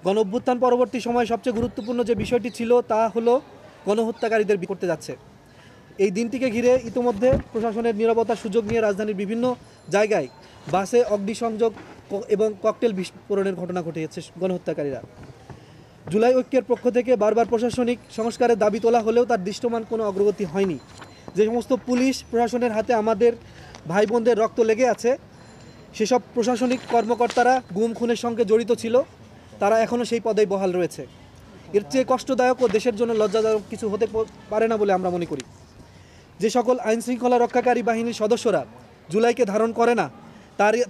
গণঅভ্যুত্থান পরবর্তী সময়ে সবচেয়ে গুরুত্বপূর্ণ যে বিষয়টি ছিল তা হলো গণহত্যাকারীদের করতে যাচ্ছে। এই দিনটিকে ঘিরে ইতিমধ্যে প্রশাসনের নীরবতার সুযোগ নিয়ে রাজধানীর বিভিন্ন জায়গায় বাসে অগ্নিসংযোগ এবং ককটেল বিস্ফোরণের ঘটনা ঘটিয়েছে গণহত্যাকারীরা। জুলাই ঐক্যের পক্ষ থেকে বারবার প্রশাসনিক সংস্কারের দাবি তোলা হলেও তার দৃশ্যমান কোনো অগ্রগতি হয়নি। যে সমস্ত পুলিশ প্রশাসনের হাতে আমাদের ভাই বোনদের রক্ত লেগে আছে, সেসব প্রশাসনিক কর্মকর্তারা গুম খুনের সঙ্গে জড়িত ছিল, তারা এখনও সেই পদেই বহাল রয়েছে। এর চেয়ে কষ্টদায়ক ও দেশের জন্য লজ্জাদায়ক কিছু হতে পারে না বলে আমরা মনে করি। যে সকল আইনশৃঙ্খলা রক্ষাকারী বাহিনীর সদস্যরা জুলাইকে ধারণ করে না,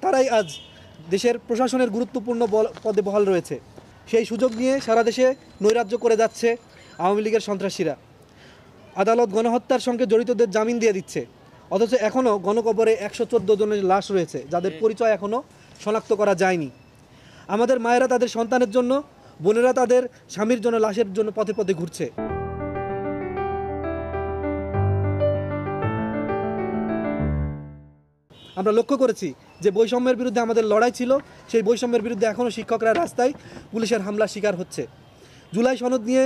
তারাই আজ দেশের প্রশাসনের গুরুত্বপূর্ণ পদে বহাল রয়েছে। সেই সুযোগ নিয়ে সারা দেশে নৈরাজ্য করে যাচ্ছে আওয়ামী লীগের সন্ত্রাসীরা। আদালত গণহত্যার সঙ্গে জড়িতদের জামিন দিয়ে দিচ্ছে, অথচ এখনও গণকবরে 114 জনের লাশ রয়েছে, যাদের পরিচয় এখনও শনাক্ত করা যায়নি। আমাদের মায়েরা তাদের সন্তানের জন্য, বোনেরা তাদের স্বামীর জন্য লাশের জন্য পথে পথে ঘুরছে। আমরা লক্ষ্য করেছি যে বৈষম্যের বিরুদ্ধে আমাদের লড়াই ছিল, সেই বৈষম্যের বিরুদ্ধে এখনও শিক্ষকরা রাস্তায় পুলিশের হামলার শিকার হচ্ছে। জুলাই সনদ নিয়ে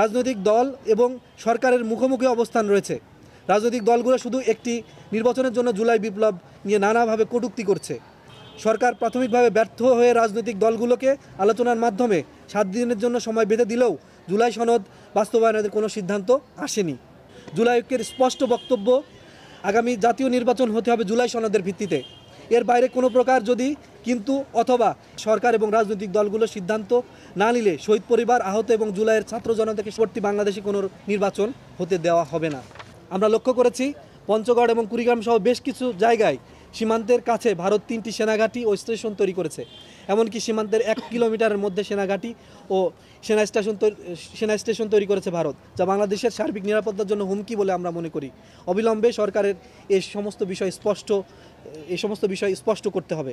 রাজনৈতিক দল এবং সরকারের মুখোমুখি অবস্থান রয়েছে। রাজনৈতিক দলগুলো শুধু একটি নির্বাচনের জন্য জুলাই বিপ্লব নিয়ে নানাভাবে কটূক্তি করছে। সরকার প্রাথমিকভাবে ব্যর্থ হয়ে রাজনৈতিক দলগুলোকে আলোচনার মাধ্যমে 7 দিনের জন্য সময় বেঁধে দিলেও জুলাই সনদ বাস্তবায়নের কোনো সিদ্ধান্ত আসেনি। জুলাই ঐক্যের স্পষ্ট বক্তব্য, আগামী জাতীয় নির্বাচন হতে হবে জুলাই সনদের ভিত্তিতে। এর বাইরে কোনো প্রকার যদি কিন্তু অথবা সরকার এবং রাজনৈতিক দলগুলো সিদ্ধান্ত না নিলে শহীদ পরিবার, আহত এবং জুলাইয়ের ছাত্র জনতাকে পরবর্তী বাংলাদেশে কোনো নির্বাচন হতে দেওয়া হবে না। আমরা লক্ষ্য করেছি পঞ্চগড় এবং কুড়িগ্রাম সহ বেশ কিছু জায়গায় সীমান্তের কাছে ভারত 3টি সেনাঘাঁটি ও স্টেশন তৈরি করেছে। এমনকি সীমান্তের 1 কিলোমিটারের মধ্যে সেনাঘাঁটি ও সেনা স্টেশন তৈরি করেছে ভারত, যা বাংলাদেশের সার্বিক নিরাপত্তার জন্য হুমকি বলে আমরা মনে করি। অবিলম্বে সরকারের এই সমস্ত বিষয় স্পষ্ট করতে হবে।